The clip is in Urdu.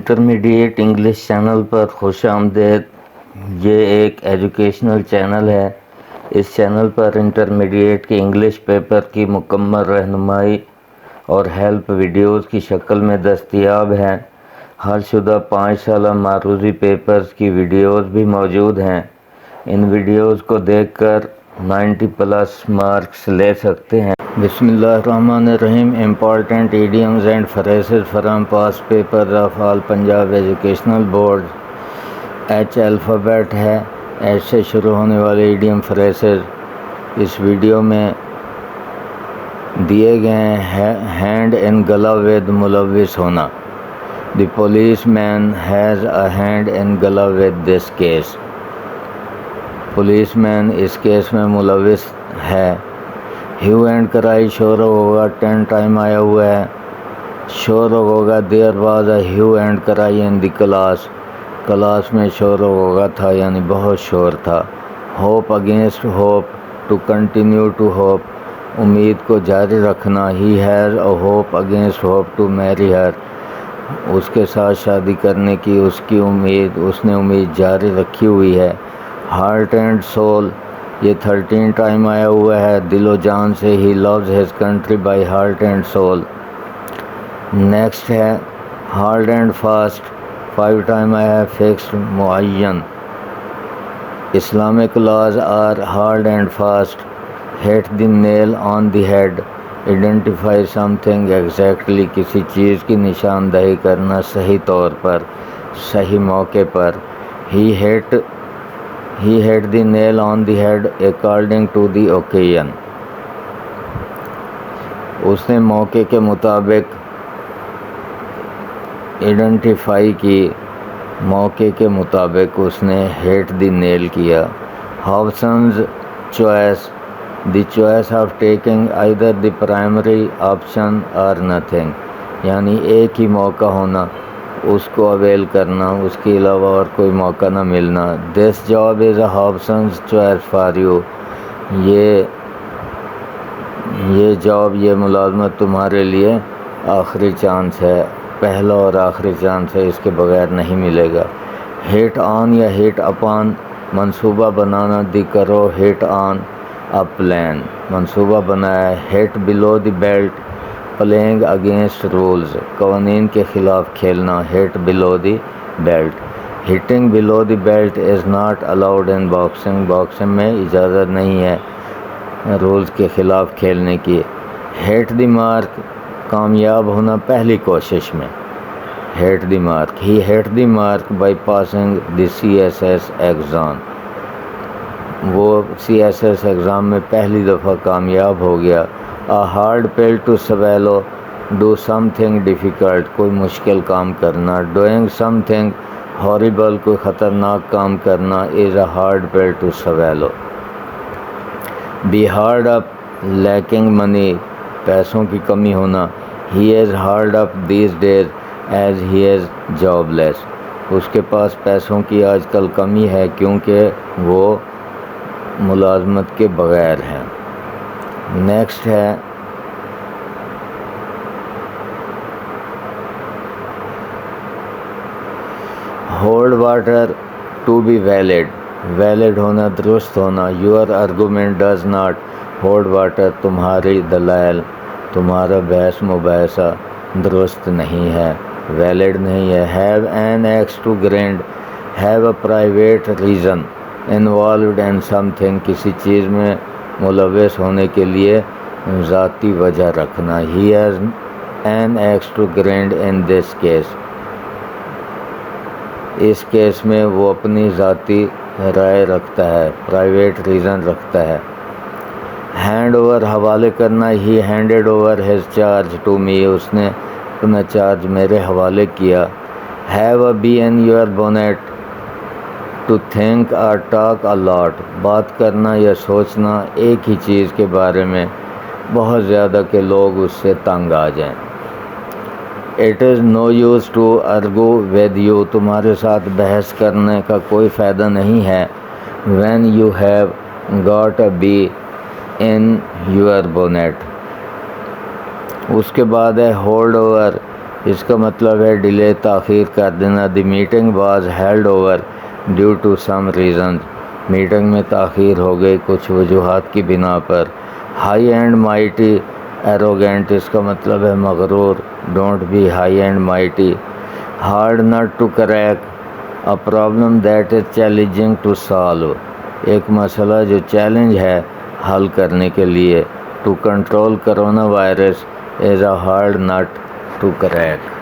انٹرمیڈیٹ انگلش چینل پر خوش آمدید۔ یہ ایک ایجوکیشنل چینل ہے۔ اس چینل پر انٹرمیڈیٹ کے انگلش پیپر کی مکمل رہنمائی اور ہیلپ ویڈیوز کی شکل میں دستیاب ہیں۔ حل شدہ 5 سالہ معروضی پیپرز کی ویڈیوز بھی موجود ہیں۔ ان ویڈیوز کو دیکھ کر 90+ مارکس لے سکتے ہیں۔ بسم اللہ الرحمن الرحیم۔ Important idioms and phrases from past paper of all Punjab educational board. H alphabet ہے۔ ایچ سے شروع ہونے والے ایڈیم فریزز اس ویڈیو میں دیے گئے ہیں۔ ہینڈ ان گلا ود ملوث ہونا۔ The policeman has a hand in glove with this case. Policeman اس کیس میں ملوث ہے۔ ہیو اینڈ کرائی شور و غوغا 10 ٹائم آیا ہوا ہے۔ شور و غوغا there was a hue and cry in the class. Class میں شور و غوغا تھا یعنی بہت شور تھا۔ Hope against hope to continue to hope, امید کو جاری رکھنا۔ He has a hope against hope to marry her, اس کے ساتھ شادی کرنے کی اس کی امید، اس نے امید جاری رکھی ہوئی ہے۔ ہارٹ اینڈ سول یہ 13 ٹائم آیا ہوا ہے۔ دل و جان سے he loves his country by heart and soul. Next ہے ہارڈ اینڈ فاسٹ 5 ٹائم آیا ہے۔ فکسڈ معین۔ Islamic laws are hard and fast. Hit the nail on the head, identify something exactly, کسی چیز کی نشاندہی کرنا صحیح طور پر، صحیح موقع پر۔ He hit the nail on the head according to the occasion۔ اس نے موقع کے مطابق آئیڈینٹیفائی کی، موقع کے مطابق اس نے ہٹ دی نیل کیا۔ Hobson's choice, the choice of taking either the primary option or nothing، یعنی ایک ہی موقع ہونا، اس کو اویل کرنا، اس کے علاوہ اور کوئی موقع نہ ملنا۔ This job is a Hobson's choice for you, یہ جاب، یہ ملازمت تمہارے لیے آخری چانس ہے، پہلا اور آخری چانس ہے، اس کے بغیر نہیں ملے گا۔ ہٹ آن یا ہٹ اپان، منصوبہ بنانا۔ دی کرو ہٹ آن اے پلان، منصوبہ بنایا۔ Hit below the belt, playing against rules, قوانین کے خلاف کھیلنا۔ Hit below the belt. Hitting below the belt is not allowed in boxing, boxing میں اجازت نہیں ہے رولز کے خلاف کھیلنے کی۔ ہٹ دی مارک، کامیاب ہونا پہلی کوشش میں۔ Hit the mark. He hit the mark by passing the CSS exam, وہ CSS ایگزام میں پہلی دفعہ کامیاب ہو گیا۔ A hard pill to swallow، do something difficult، کوئی مشکل کام کرنا۔ Doing something horrible، کوئی خطرناک کام کرنا is a hard pill to swallow۔ Be hard up، lacking money، پیسوں کی کمی ہونا۔ He is hard up these days as he is jobless، اس کے پاس پیسوں کی آج کل کمی ہے کیونکہ وہ ملازمت کے بغیر ہیں۔ نیکسٹ ہے hold water to be valid, valid ہونا، درست ہونا۔ Your argument does not hold water, تمہاری دلائل، تمہارا بحث مباحثہ درست نہیں ہے، ویلڈ نہیں ہے۔ Have an axe to grind, have a private reason involved in something, کسی چیز میں ملوث ہونے کے لیے ذاتی وجہ رکھنا۔ He has an axe to grind in this case, اس کیس میں وہ اپنی ذاتی رائے رکھتا ہے، پرائیویٹ ریزن رکھتا ہے۔ ہینڈ اوور، حوالے کرنا۔ He handed over his charge to me, اس نے اپنا چارج میرے حوالے کیا۔ Have a bee in your bonnet, to think or talk a lot, بات کرنا یا سوچنا ایک ہی چیز کے بارے میں بہت زیادہ کہ لوگ اس سے تنگ آ جائیں۔ It is no use to argue with you, تمہارے ساتھ بحث کرنے کا کوئی فائدہ نہیں ہے۔ When you have got a bee in your bonnet. اس کے بعد ہے ہولڈ اوور، اس کا مطلب ہے ڈیلے، تاخیر کر دینا. The meeting was held over due to some reasons. میٹنگ میں تاخیر ہو گئی کچھ وجوہات کی بنا پر. ہائی اینڈ مائٹی ایروگینٹ، اس کا مطلب ہے مغرور. Don't be high and mighty. Hard nut to crack, a problem that is challenging to solve, ایک مسئلہ جو چیلنج ہے حل کرنے کے لیے. To control corona virus is a hard nut to crack.